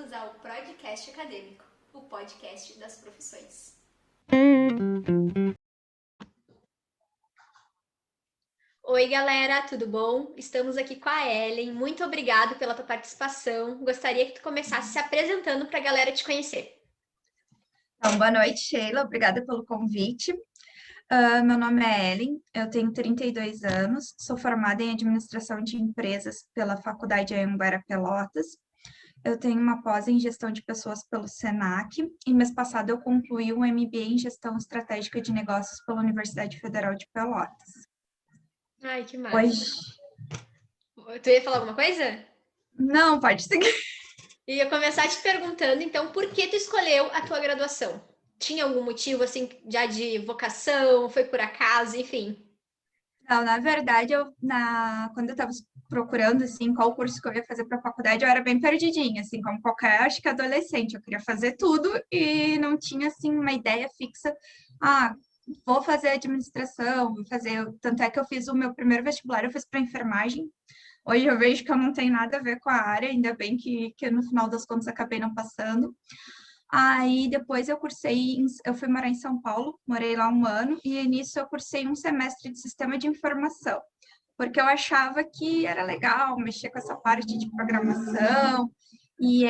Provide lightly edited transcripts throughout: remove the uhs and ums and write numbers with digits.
bem-vindos ao Podcast Acadêmico, o podcast das profissões. Oi, galera, tudo bom? Estamos aqui com a Ellen. Muito obrigado pela tua participação. Gostaria que tu começasse se apresentando para a galera te conhecer. Então, boa noite, Sheila. Obrigada pelo convite. Meu nome é Ellen, eu tenho 32 anos, sou formada em Administração de Empresas pela Faculdade Anhanguera Pelotas. Eu tenho uma pós em Gestão de Pessoas pelo SENAC e mês passado eu concluí um MBA em Gestão Estratégica de Negócios pela Universidade Federal de Pelotas. Ai, que massa. Hoje... Tu ia falar alguma coisa? Não, pode seguir. Ia começar te perguntando, então, por que tu escolheu a tua graduação? Tinha algum motivo, assim, já de vocação? Foi por acaso? Enfim. Não, na verdade, quando eu estava procurando, assim, qual curso que eu ia fazer para a faculdade, eu era bem perdidinha, assim, como qualquer, acho que adolescente. Eu queria fazer tudo e não tinha, assim, uma ideia fixa. Ah, vou fazer administração, vou fazer... Tanto é que eu fiz o meu primeiro vestibular, eu fiz para enfermagem. Hoje eu vejo que eu não tenho nada a ver com a área, ainda bem que no final das contas acabei não passando. Aí depois eu fui morar em São Paulo, morei lá um ano, e nisso eu cursei um semestre de sistema de informação, porque eu achava que era legal mexer com essa parte de programação, e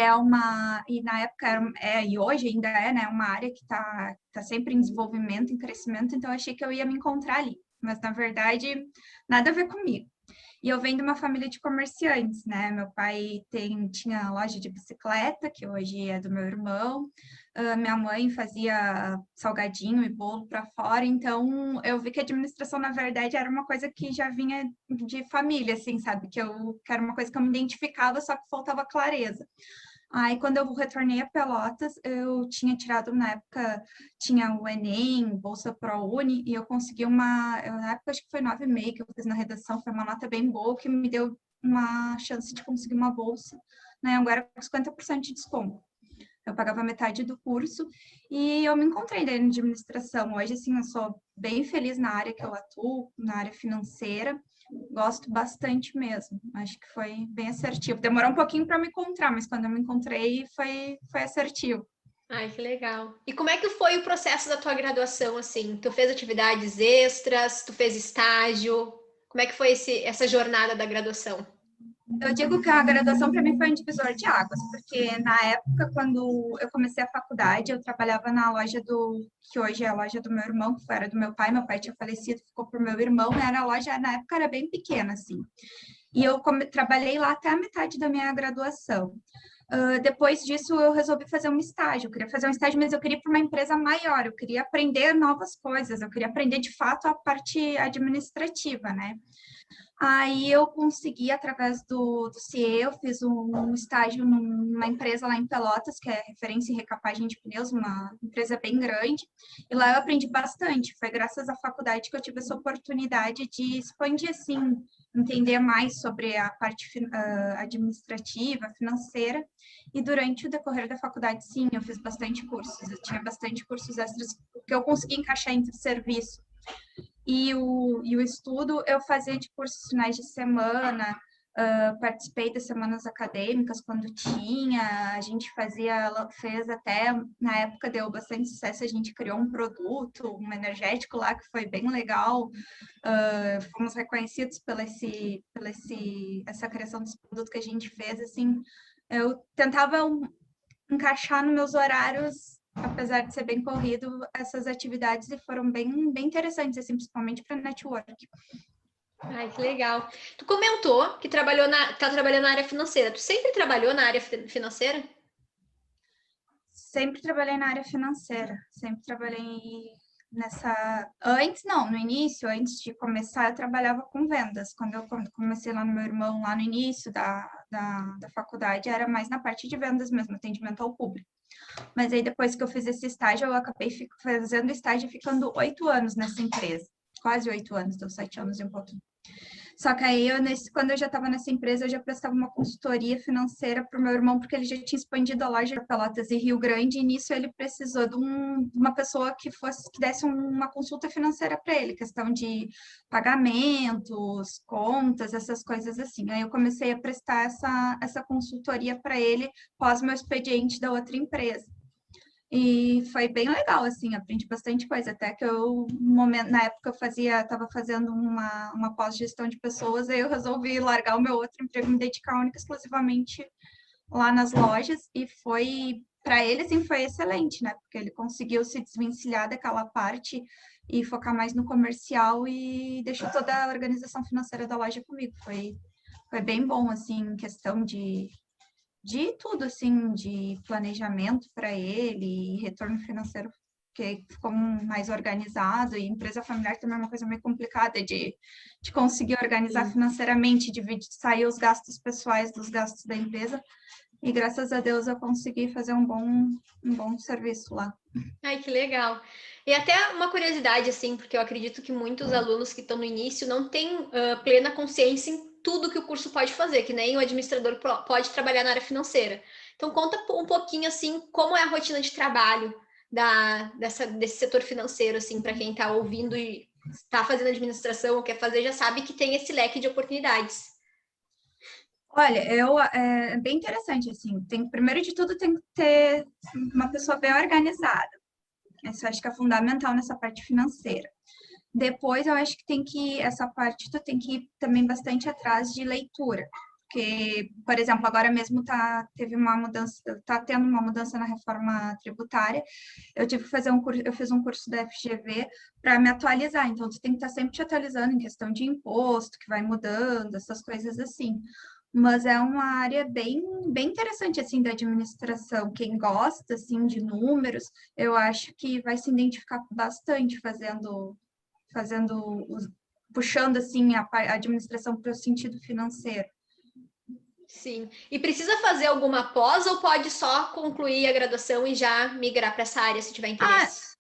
na época e hoje ainda é, né, uma área que tá sempre em desenvolvimento, em crescimento, então eu achei que eu ia me encontrar ali, mas na verdade nada a ver comigo. E eu venho de uma família de comerciantes, né? Meu pai tinha loja de bicicleta, que hoje é do meu irmão. Minha mãe fazia salgadinho e bolo para fora. Então, eu vi que a administração, na verdade, era uma coisa que já vinha de família, assim, sabe? Que era uma coisa que eu me identificava, só que faltava clareza. Aí, quando eu retornei a Pelotas, eu tinha tirado, na época, tinha o Enem, Bolsa ProUni, e eu consegui na época, acho que foi 9,5 que eu fiz na redação, foi uma nota bem boa, que me deu uma chance de conseguir uma bolsa, né, agora com 50% de desconto. Eu pagava metade do curso e eu me encontrei daí na administração. Hoje, assim, eu sou bem feliz na área que eu atuo, na área financeira. Gosto bastante mesmo. Acho que foi bem assertivo. Demorou um pouquinho para me encontrar, mas quando eu me encontrei, foi assertivo. Ai, que legal. E como é que foi o processo da tua graduação, assim? Tu fez atividades extras? Tu fez estágio? Como é que foi essa jornada da graduação? Eu digo que a graduação para mim foi um divisor de águas, porque na época, quando eu comecei a faculdade, eu trabalhava na loja que hoje é a loja do meu irmão, que era do meu pai tinha falecido, ficou pro meu irmão, era a loja, na época era bem pequena, assim. E eu trabalhei lá até a metade da minha graduação. Depois disso, eu resolvi fazer um estágio. Eu queria fazer um estágio, mas eu queria ir para uma empresa maior. Eu queria aprender novas coisas. Eu queria aprender, de fato, a parte administrativa, né? Aí eu consegui, através do CIE, eu fiz um estágio numa empresa lá em Pelotas, que é referência em recapagem de pneus, uma empresa bem grande, e lá eu aprendi bastante. Foi graças à faculdade que eu tive essa oportunidade de expandir, assim, entender mais sobre a parte administrativa, financeira, e durante o decorrer da faculdade, sim, eu fiz bastante cursos, eu tinha bastante cursos extras que eu consegui encaixar entre o serviço e o estudo eu fazia de cursos finais de semana, participei das semanas acadêmicas quando tinha, a gente fez até, na época deu bastante sucesso, a gente criou um produto, um energético lá que foi bem legal, fomos reconhecidos essa criação desse produto que a gente fez, assim, eu tentava encaixar nos meus horários, apesar de ser bem corrido, essas atividades e foram bem interessantes, assim, principalmente para network. Ai, que legal. Tu comentou que tá trabalhando na área financeira. Tu sempre trabalhou na área financeira? Sempre trabalhei na área financeira, sempre trabalhei Antes, não, no início, antes de começar, eu trabalhava com vendas. Quando comecei lá no meu irmão, lá no início da faculdade, era mais na parte de vendas mesmo, atendimento ao público. Mas aí, depois que eu fiz esse estágio, eu acabei fazendo estágio e ficando 8 anos nessa empresa. Quase 8 anos, deu 7 anos e um pouquinho. Só que aí, quando eu já estava nessa empresa, eu já prestava uma consultoria financeira para o meu irmão, porque ele já tinha expandido a loja para Pelotas e Rio Grande, e nisso ele precisou de uma pessoa que desse uma consulta financeira para ele, questão de pagamentos, contas, essas coisas assim. Aí eu comecei a prestar essa consultoria para ele pós meu expediente da outra empresa. E foi bem legal, assim, aprendi bastante coisa, até que na época estava fazendo uma pós-gestão de pessoas, aí eu resolvi largar o meu outro emprego e me dedicar única e exclusivamente lá nas lojas, e para ele, assim, foi excelente, né, porque ele conseguiu se desvencilhar daquela parte e focar mais no comercial e deixou toda a organização financeira da loja comigo, foi bem bom, assim, em questão de tudo, assim, de planejamento para ele, retorno financeiro que ficou mais organizado, e empresa familiar também é uma coisa meio complicada de conseguir organizar financeiramente, sair os gastos pessoais dos gastos da empresa, e graças a Deus eu consegui fazer um bom serviço lá. Ai, que legal. E até uma curiosidade, assim, porque eu acredito que muitos alunos que estão no início não têm plena consciência em tudo que o curso pode fazer, que nem o administrador pode trabalhar na área financeira. Então, conta um pouquinho, assim, como é a rotina de trabalho desse setor financeiro, assim, para quem está ouvindo e está fazendo administração ou quer fazer, já sabe que tem esse leque de oportunidades. Olha, é bem interessante, assim, primeiro de tudo tem que ter uma pessoa bem organizada. Isso eu acho que é fundamental nessa parte financeira. Depois, eu acho que essa parte tu tem que ir também bastante atrás de leitura. Porque, por exemplo, agora mesmo tendo uma mudança na reforma tributária. Eu tive que fazer eu fiz um curso da FGV para me atualizar. Então, tu tem que estar sempre te atualizando em questão de imposto, que vai mudando, essas coisas assim. Mas é uma área bem interessante, assim, da administração. Quem gosta, assim, de números, eu acho que vai se identificar bastante puxando, assim, a administração para o sentido financeiro. Sim. E precisa fazer alguma pós ou pode só concluir a graduação e já migrar para essa área se tiver interesse?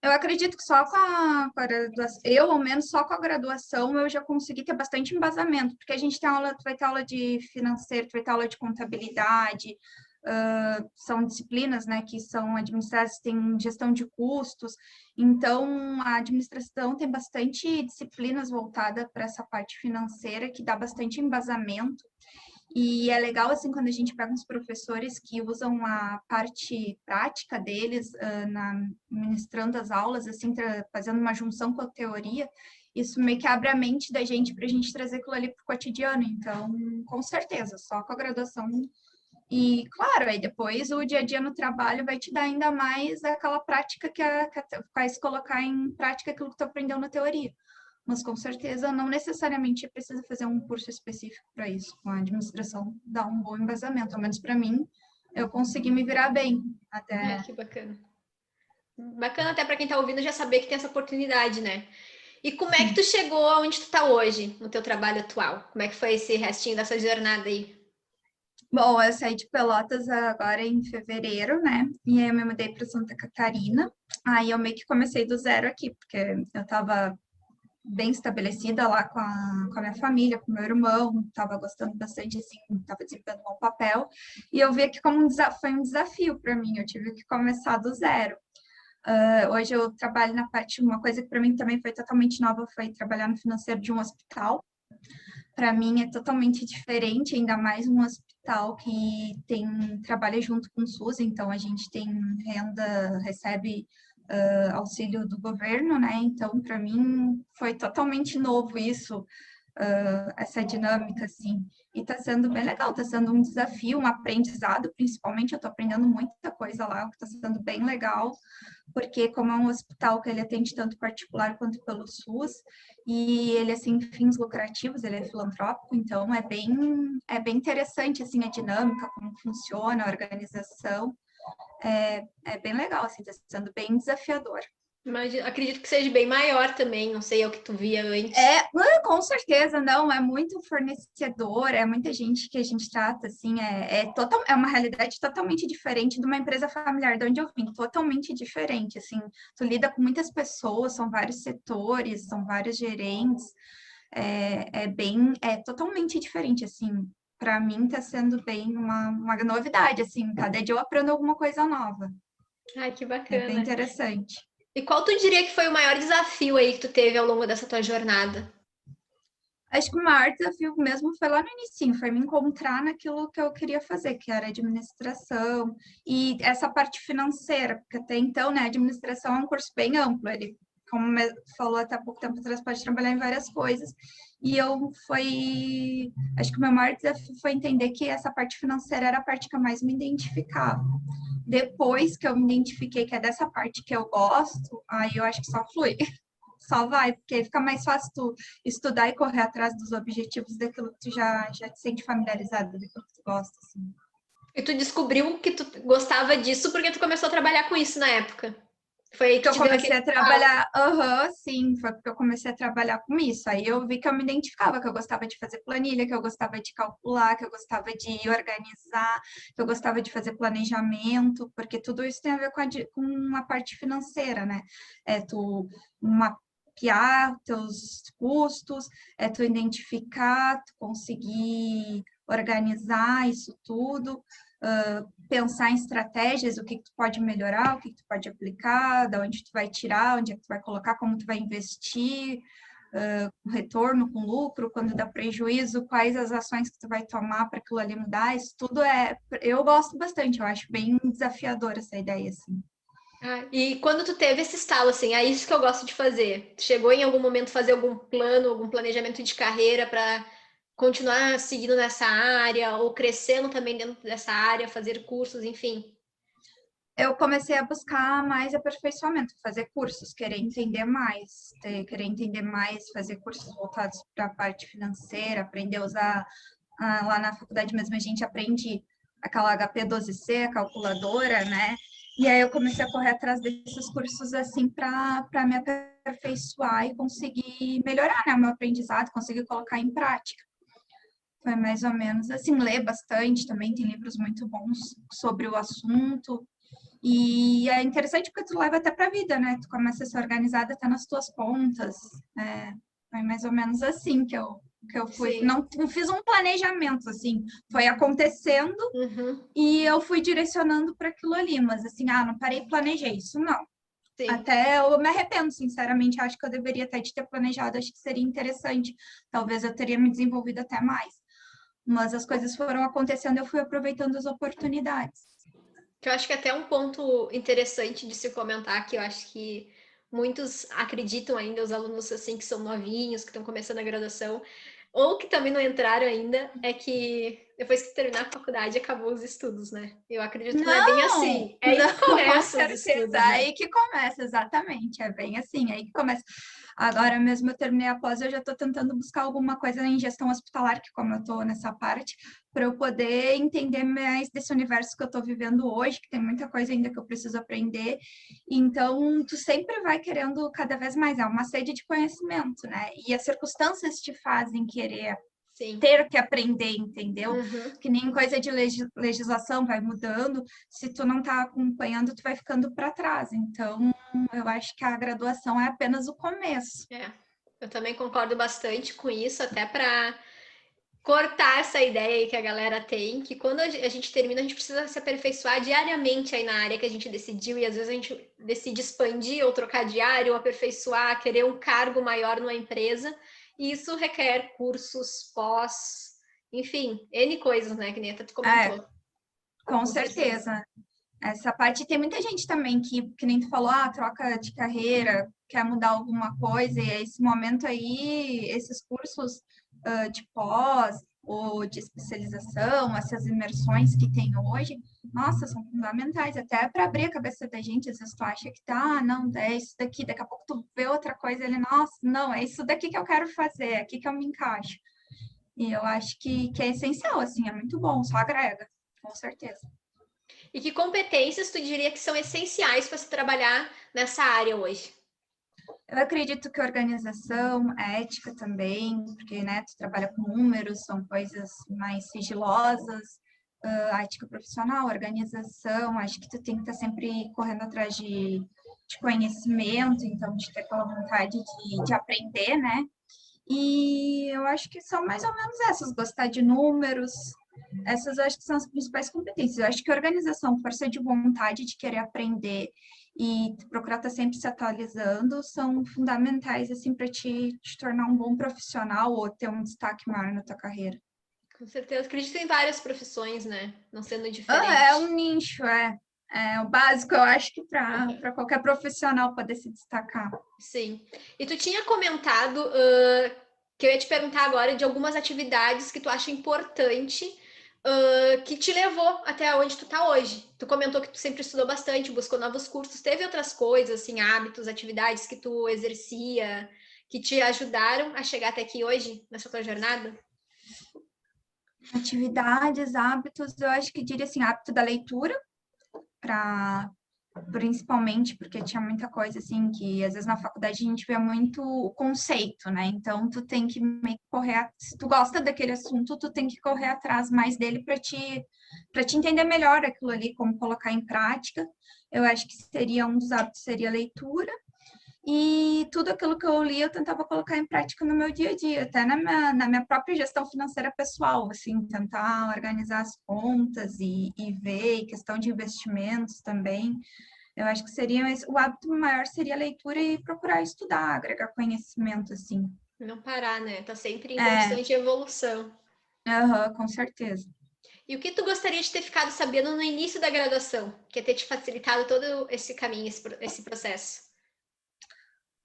Eu acredito que só com a graduação, eu ao menos só com a graduação eu já consegui ter bastante embasamento, porque a gente vai ter aula de financeiro, vai ter aula de contabilidade, são disciplinas, né, que são administradas, tem gestão de custos, então a administração tem bastante disciplinas voltadas para essa parte financeira, que dá bastante embasamento. E é legal, assim, quando a gente pega uns professores que usam a parte prática deles, ministrando as aulas, assim, fazendo uma junção com a teoria, isso meio que abre a mente da gente para a gente trazer aquilo ali para o cotidiano. Então, com certeza, só com a graduação. E, claro, aí depois o dia a dia no trabalho vai te dar ainda mais aquela prática que faz colocar em prática aquilo que tu aprendeu na teoria. Mas com certeza não necessariamente precisa fazer um curso específico para isso. Com a administração dá um bom embasamento, ao menos para mim, eu consegui me virar bem até. Que bacana. Bacana até para quem está ouvindo já saber que tem essa oportunidade, né? E como é que tu chegou aonde tu está hoje, no teu trabalho atual? Como é que foi esse restinho dessa jornada aí? Bom, eu saí de Pelotas agora em fevereiro, né? E aí eu me mudei para Santa Catarina. Aí eu meio que comecei do zero aqui, porque eu estava bem estabelecida lá com a minha família, com meu irmão, estava gostando bastante, assim, estava desempenhando um bom papel, e eu vi que foi um desafio para mim, eu tive que começar do zero. Hoje eu trabalho na parte, uma coisa que para mim também foi totalmente nova, foi trabalhar no financeiro de um hospital. Para mim é totalmente diferente, ainda mais um hospital que trabalha junto com o SUS, então a gente tem renda, recebe auxílio do governo, né? Então, para mim, foi totalmente novo isso, essa dinâmica, assim. E está sendo bem legal, está sendo um desafio, um aprendizado, principalmente. Eu estou aprendendo muita coisa lá, o que está sendo bem legal, porque como é um hospital que ele atende tanto particular quanto pelo SUS, e ele é sem fins lucrativos, ele é filantrópico, então é bem interessante, assim, a dinâmica, como funciona, a organização. É bem legal, assim, tá sendo bem desafiador. Acredito que seja bem maior também, não sei, é o que tu via antes. Com certeza, não, é muito fornecedor, é muita gente que a gente trata, assim, é uma realidade totalmente diferente de uma empresa familiar de onde eu vim, totalmente diferente, assim, tu lida com muitas pessoas, são vários setores, são vários gerentes, é totalmente diferente, assim. Para mim está sendo bem uma novidade, assim. Cada dia eu aprendo alguma coisa nova. Ai, que É bem bacana. interessante. E qual tu diria que foi o maior desafio aí que tu teve ao longo dessa tua jornada? Acho que o maior desafio mesmo foi lá no início, foi me encontrar naquilo que eu queria fazer, que era administração e essa parte financeira, porque até então, né, administração é um curso bem amplo, ele, como falou até há pouco tempo atrás, pode trabalhar em várias coisas. E acho que o meu maior desafio foi entender que essa parte financeira era a parte que eu mais me identificava. Depois que eu me identifiquei que é dessa parte que eu gosto, aí eu acho que só flui. Só vai, porque aí fica mais fácil tu estudar e correr atrás dos objetivos daquilo que tu já te sente familiarizado, daquilo que tu gosta, assim. E tu descobriu que tu gostava disso porque tu começou a trabalhar com isso na época. Foi aí Que que eu te deu comecei aquele a estalo. trabalhar, sim, foi porque eu comecei a trabalhar com isso. Aí eu vi que eu me identificava, que eu gostava de fazer planilha, que eu gostava de calcular, que eu gostava de organizar, que eu gostava de fazer planejamento, porque tudo isso tem a ver com a parte financeira, né? É tu mapear teus custos, é tu identificar, tu conseguir organizar isso tudo, pensar em estratégias, o que tu pode melhorar, o que tu pode aplicar, da onde tu vai tirar, onde é que tu vai colocar, como tu vai investir, com retorno, com lucro, quando dá prejuízo, quais as ações que tu vai tomar para aquilo ali mudar, isso tudo eu gosto bastante, eu acho bem desafiador essa ideia, assim. Ah, e quando tu teve esse estalo, assim, é isso que eu gosto de fazer. Chegou em algum momento fazer algum plano, algum planejamento de carreira para continuar seguindo nessa área ou crescendo também dentro dessa área, fazer cursos, enfim. Eu comecei a buscar mais aperfeiçoamento, fazer cursos, querer entender mais, fazer cursos voltados para a parte financeira, aprender a usar. Lá na faculdade mesmo a gente aprende aquela HP12C, a calculadora, né? E aí eu comecei a correr atrás desses cursos assim para me aperfeiçoar e conseguir melhorar, né, o meu aprendizado, conseguir colocar em prática. Foi mais ou menos assim, ler bastante também, tem livros muito bons sobre o assunto. E é interessante porque tu leva até para a vida, né? Tu começa a ser organizada até nas tuas contas. Foi mais ou menos assim que eu fui. Sim. Não fiz um planejamento, assim, foi acontecendo Uhum. e eu fui direcionando para aquilo ali, mas assim, não parei e planejei isso, não. Sim. Até eu me arrependo, sinceramente, acho que eu deveria até de ter planejado, acho que seria interessante. Talvez eu teria me desenvolvido até mais. Mas as coisas foram acontecendo, eu fui aproveitando as oportunidades. Que eu acho que até um ponto interessante de se comentar, que eu acho que muitos acreditam ainda, os alunos assim que são novinhos, que estão começando a graduação, ou que também não entraram ainda, é que depois que terminar a faculdade acabou os estudos, né? Eu acredito que não é bem Não, assim. É aí que não, com começam os certeza. estudos, É né? aí que começa, exatamente. É bem assim, é aí que começa. Agora mesmo eu terminei a pós, eu já estou tentando buscar alguma coisa em gestão hospitalar, que como eu estou nessa parte, para eu poder entender mais desse universo que eu estou vivendo hoje, que tem muita coisa ainda que eu preciso aprender. Então, tu sempre vai querendo cada vez mais, é uma sede de conhecimento, né? E as circunstâncias te fazem querer Sim. ter que aprender, entendeu? Uhum. Que nem coisa de legislação vai mudando, se tu não está acompanhando, tu vai ficando para trás. Então, eu acho que a graduação é apenas o começo. É. Eu também concordo bastante com isso, até para cortar essa ideia aí que a galera tem, que quando a gente termina, a gente precisa se aperfeiçoar diariamente aí na área que a gente decidiu, e às vezes a gente decide expandir ou trocar de área, ou aperfeiçoar, querer um cargo maior numa empresa, e isso requer cursos, pós, enfim, N coisas, né, que nem até tu É, comentou. com Com certeza. certeza. Essa parte tem muita gente também que nem tu falou, troca de carreira, quer mudar alguma coisa, e esse momento aí, esses cursos de pós ou de especialização, essas imersões que tem hoje, nossa, são fundamentais, até para abrir a cabeça da gente, às vezes tu acha que não, é isso daqui, daqui a pouco tu vê outra coisa, ele, nossa, não, é isso daqui que eu quero fazer, é aqui que eu me encaixo. E eu acho que é essencial, assim, é muito bom, só agrega, com certeza. E que competências tu diria que são essenciais para se trabalhar nessa área hoje? Eu acredito que organização, ética também, porque, né, tu trabalha com números, são coisas mais sigilosas, a ética profissional, organização, acho que tu tem que estar sempre correndo atrás de conhecimento, então de ter aquela vontade de aprender, né? E eu acho que são mais ou menos essas, gostar de números, essas eu acho que são as principais competências. Eu acho que organização, força de vontade de querer aprender e procurar estar sempre se atualizando são fundamentais, assim, para te tornar um bom profissional ou ter um destaque maior na tua carreira. Com certeza. Acredito em várias profissões, né? Não sendo É diferente. um nicho, é. É o básico, eu acho que para qualquer profissional poder se destacar. Sim. E tu tinha comentado que eu ia te perguntar agora de algumas atividades que tu acha importante que te levou até onde tu tá hoje. Tu comentou que tu sempre estudou bastante, buscou novos cursos. Teve outras coisas, assim, hábitos, atividades que tu exercia, que te ajudaram a chegar até aqui hoje, nessa tua jornada? Atividades, hábitos, eu acho que diria assim, hábito da leitura, para principalmente porque tinha muita coisa assim que às vezes na faculdade a gente vê muito o conceito, né? Então tu tem que meio que correr, se tu gosta daquele assunto, tu tem que correr atrás mais dele para te entender melhor aquilo ali, como colocar em prática. Eu acho que seria um dos hábitos seria a leitura. E tudo aquilo que eu li, eu tentava colocar em prática no meu dia a dia, até na minha própria gestão financeira pessoal, assim, tentar organizar as contas e ver, e questão de investimentos também. Eu acho que seria o hábito maior seria a leitura e procurar estudar, agregar conhecimento, assim. Não parar, né? Tá sempre em É, constante evolução. aham, com certeza. E o que tu gostaria de ter ficado sabendo no início da graduação, que ia ter te facilitado todo esse caminho, esse processo?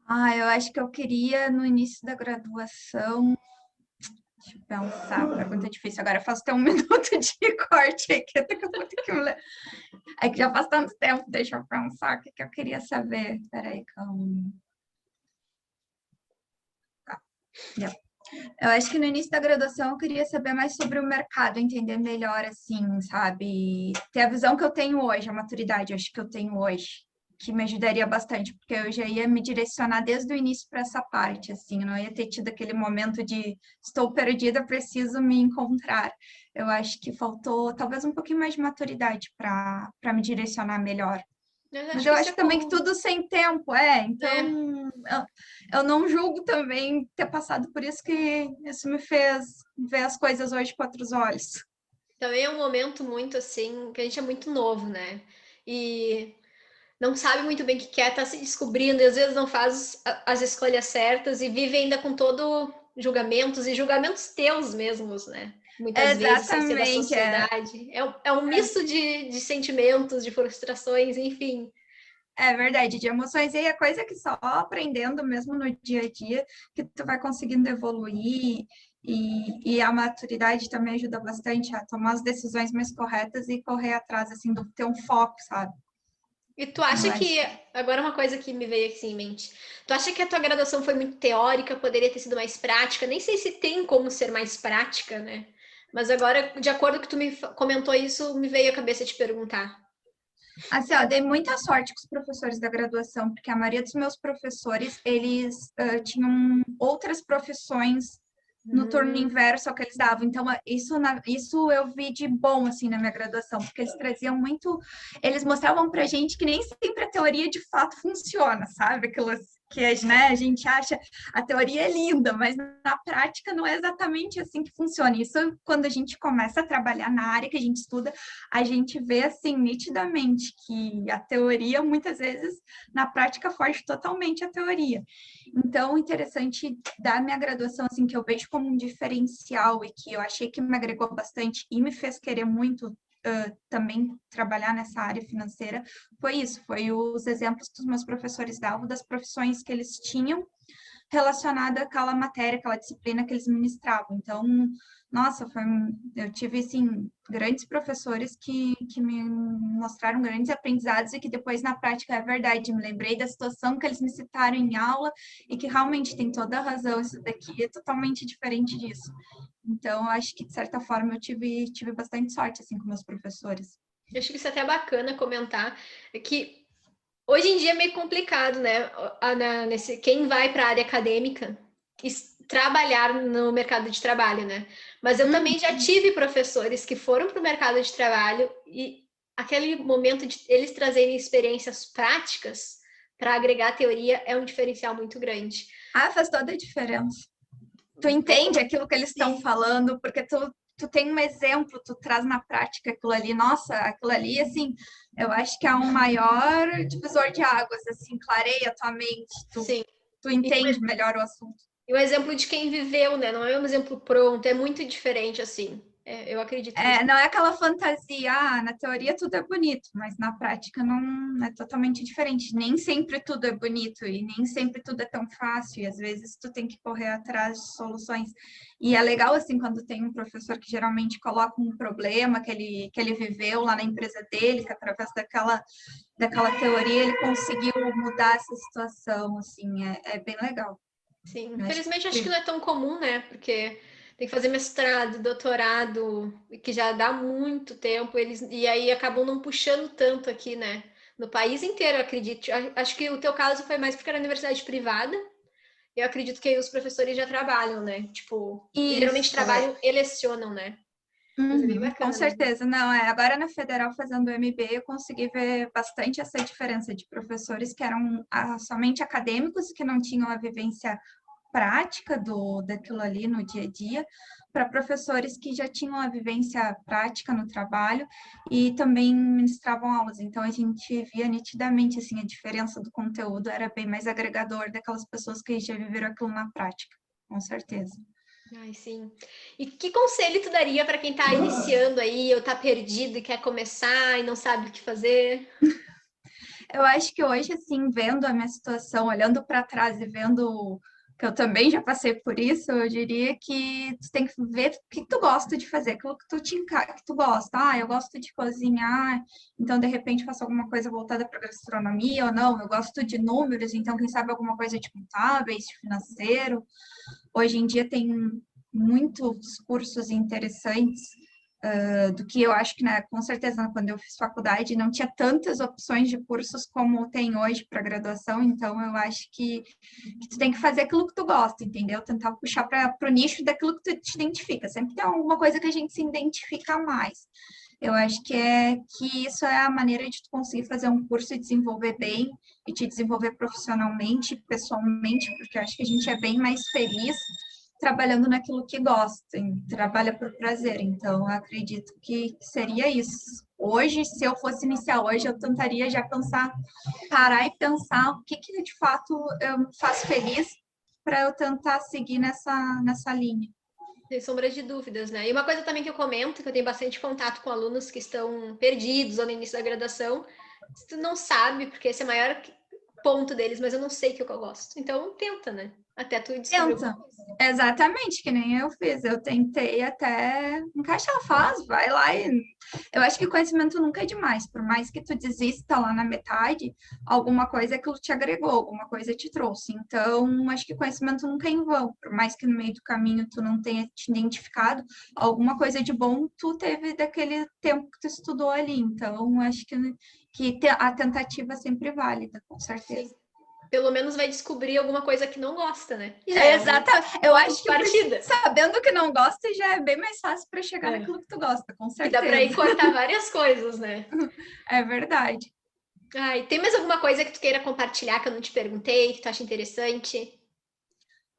Ah, eu acho que eu queria, no início da graduação, deixa eu pensar, pergunta difícil. Agora eu faço até um minuto de corte aí, que daqui a pouco eu tenho que me É que já faz tanto tempo, deixa eu pensar o que eu queria saber. Peraí, calma. Tá, já. Eu acho que no início da graduação eu queria saber mais sobre o mercado, entender melhor, assim, sabe? Ter a visão que eu tenho hoje, a maturidade, acho que eu tenho hoje, que me ajudaria bastante, porque eu já ia me direcionar desde o início para essa parte, assim, eu não ia ter tido aquele momento de estou perdida, preciso me encontrar. Eu acho que faltou talvez um pouquinho mais de maturidade para me direcionar melhor. Eu Mas acho eu que isso acho é também que comum, tudo sem tempo, é. né? Então, eu não julgo também ter passado por isso, que isso me fez ver as coisas hoje com outros olhos. Também é um momento muito assim, que a gente é muito novo, né? E não sabe muito bem o que quer, tá se descobrindo, e às vezes não faz as escolhas certas e vive ainda com todo julgamentos e julgamentos teus mesmos, né? Muitas vezes, sem ser da Exatamente, sociedade. É um misto de sentimentos, de frustrações, enfim. é verdade, de emoções. E aí é coisa que só aprendendo mesmo no dia a dia que tu vai conseguindo evoluir. E a maturidade também ajuda bastante a tomar as decisões mais corretas e correr atrás, assim, do ter um foco, sabe? E tu Eu acha acho que, agora uma coisa que me veio aqui em mente, tu acha que a tua graduação foi muito teórica, poderia ter sido mais prática? Nem sei se tem como ser mais prática, né? Mas agora, de acordo com que tu me comentou isso, me veio a cabeça te perguntar. Assim, ó, eu dei muita sorte com os professores da graduação, porque a maioria dos meus professores, eles tinham outras profissões no turno Hum, inverso ao que eles davam. Então, isso eu vi de bom, assim, na minha graduação, porque eles traziam muito... Eles mostravam pra gente que nem sempre a teoria de fato funciona, sabe? Aquelas que né, a gente acha a teoria é linda, mas na prática não é exatamente assim que funciona. Isso, quando a gente começa a trabalhar na área que a gente estuda, a gente vê assim nitidamente que a teoria muitas vezes na prática foge totalmente a teoria. Então, interessante da minha graduação assim que eu vejo como um diferencial e que eu achei que me agregou bastante e me fez querer muito também trabalhar nessa área financeira foi isso, foi os exemplos que os meus professores davam das profissões que eles tinham relacionada àquela matéria, aquela disciplina que eles ministravam. Então, nossa, eu tive, assim, grandes professores que me mostraram grandes aprendizados e que depois, na prática, é verdade. Me lembrei da situação que eles me citaram em aula e que realmente tem toda a razão, isso daqui é totalmente diferente disso. Então, eu acho que, de certa forma, eu tive bastante sorte, assim, com meus professores. eu acho que isso é até bacana comentar, é que hoje em dia é meio complicado, né? Quem vai para a área acadêmica trabalhar no mercado de trabalho, né? Mas eu também já tive professores que foram para o mercado de trabalho e aquele momento de eles trazerem experiências práticas para agregar teoria é um diferencial muito grande. Ah, faz toda a diferença. tu entende aquilo que eles estão Sim. falando, porque tu tem um exemplo, tu traz na prática aquilo ali. Nossa, aquilo ali, assim, eu acho que é um maior divisor de águas, assim, clareia a tua mente, Sim. tu entende melhor o assunto. E o exemplo de quem viveu, né? Não é um exemplo pronto, é muito diferente, assim. Eu acredito nisso. Não é aquela fantasia, na teoria tudo é bonito, mas na prática não é totalmente diferente. Nem sempre tudo é bonito e nem sempre tudo é tão fácil, e às vezes tu tem que correr atrás de soluções. E é legal, assim, quando tem um professor que geralmente coloca um problema que ele viveu lá na empresa dele, que através daquela teoria ele conseguiu mudar essa situação, assim, é bem legal. Sim, Eu acho infelizmente acho que que não é tão comum, né? Porque tem que fazer mestrado, doutorado, que já dá muito tempo, e aí acabam não puxando tanto aqui, né? No país inteiro, eu acredito. Acho que o teu caso foi mais porque era universidade privada. Eu acredito que aí os professores já trabalham, né? Tipo, geralmente isso, trabalham e lecionam, né? Mas é bem Com bacana mesmo. certeza, não, agora na Federal fazendo o MB eu consegui ver bastante essa diferença de professores que eram somente acadêmicos, que não tinham a vivência prática daquilo ali no dia a dia, para professores que já tinham a vivência prática no trabalho e também ministravam aulas. Então a gente via nitidamente assim a diferença do conteúdo era bem mais agregador daquelas pessoas que já viveram aquilo na prática, com certeza. Ai, sim. E que conselho tu daria para quem está iniciando aí, ou está perdido e quer começar e não sabe o que fazer? Eu acho que hoje, assim, vendo a minha situação, olhando para trás e vendo que eu também já passei por isso, eu diria que tu tem que ver o que tu gosta de fazer, aquilo que que tu gosta. Eu gosto de cozinhar, então de repente faço alguma coisa voltada para gastronomia ou não. Eu gosto de números, então quem sabe alguma coisa de contábeis, de financeiro. Hoje em dia tem muitos cursos interessantes do que eu acho que, né, com certeza, quando eu fiz faculdade, não tinha tantas opções de cursos como tem hoje para graduação, então eu acho que tu tem que fazer aquilo que tu gosta, entendeu? Tentar puxar para o nicho daquilo que tu te identifica. Sempre tem alguma coisa que a gente se identifica mais. Eu acho que isso é a maneira de tu conseguir fazer um curso e desenvolver bem, e te desenvolver profissionalmente, pessoalmente, porque eu acho que a gente é bem mais feliz trabalhando naquilo que gosta, trabalha por prazer. Então, eu acredito que seria isso. Hoje, se eu fosse iniciar hoje, eu tentaria já parar e pensar o que de fato eu me faz feliz para eu tentar seguir nessa linha. Sem sombra de dúvidas, né? E uma coisa também que eu comento, que eu tenho bastante contato com alunos que estão perdidos ou no início da graduação, se tu não sabe, porque esse é o maior ponto deles, mas eu não sei o que eu gosto. Então, tenta, né? Até tu descobrir alguma Tenta. coisa. Exatamente, que nem eu fiz. Eu tentei até encaixar, vai lá e. Eu acho que conhecimento nunca é demais. Por mais que tu desista lá na metade, alguma coisa aquilo te agregou, alguma coisa te trouxe. Então, acho que conhecimento nunca é em vão. Por mais que no meio do caminho tu não tenha te identificado, alguma coisa de bom tu teve daquele tempo que tu estudou ali. Então, acho que a tentativa é sempre válida, com certeza. Sim. Pelo menos vai descobrir alguma coisa que não gosta, né? E já É é um exata. Eu ponto acho de que partida. sabendo que não gosta já é bem mais fácil para chegar É. naquilo que tu gosta, com Que dá para ir certeza. cortar várias coisas, né? É verdade. Ai, tem mais alguma coisa que tu queira compartilhar que eu não te perguntei, que tu acha interessante?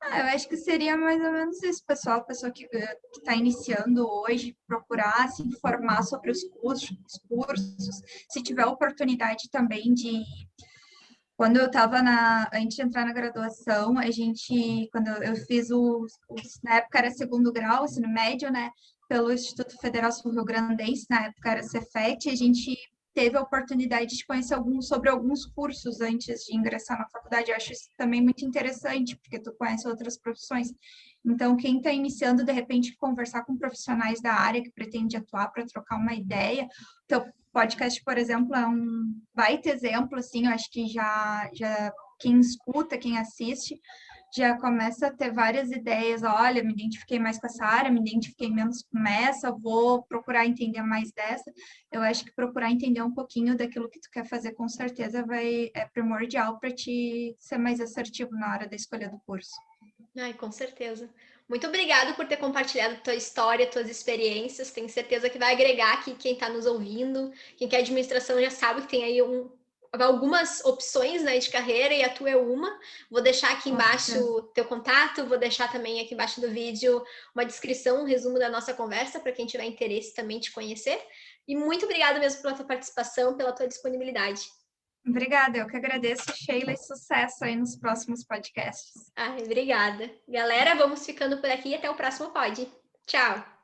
Eu acho que seria mais ou menos isso, pessoal. A pessoa que está iniciando hoje, procurar se informar sobre os cursos, se tiver oportunidade também de. Quando eu estava antes de entrar na graduação, quando eu fiz na época era segundo grau, ensino médio, né, pelo Instituto Federal Sul-Rio-Grandense, na época era Cefet, a gente teve a oportunidade de conhecer sobre alguns cursos antes de ingressar na faculdade. Eu acho isso também muito interessante, porque tu conhece outras profissões. Então, quem está iniciando, de repente, conversar com profissionais da área que pretende atuar para trocar uma ideia. Então, podcast, por exemplo, é um baita exemplo, assim, eu acho que já quem escuta, quem assiste, já começa a ter várias ideias, olha, me identifiquei mais com essa área, me identifiquei menos com essa, vou procurar entender mais dessa. Eu acho que procurar entender um pouquinho daquilo que tu quer fazer, com certeza é primordial para te ser mais assertivo na hora da escolha do curso. Ai, com certeza. Muito obrigada por ter compartilhado tua história, tuas experiências. Tenho certeza que vai agregar aqui quem está nos ouvindo. Quem quer administração já sabe que tem aí algumas opções, né, de carreira e a tua é uma. Vou deixar aqui embaixo o teu contato, vou deixar também aqui embaixo do vídeo uma descrição, um resumo da nossa conversa para quem tiver interesse também te conhecer. E muito obrigada mesmo pela tua participação, pela tua disponibilidade. Obrigada, eu que agradeço, Sheila, e sucesso aí nos próximos podcasts. Ai, obrigada. Galera, vamos ficando por aqui e até o próximo pod. Tchau!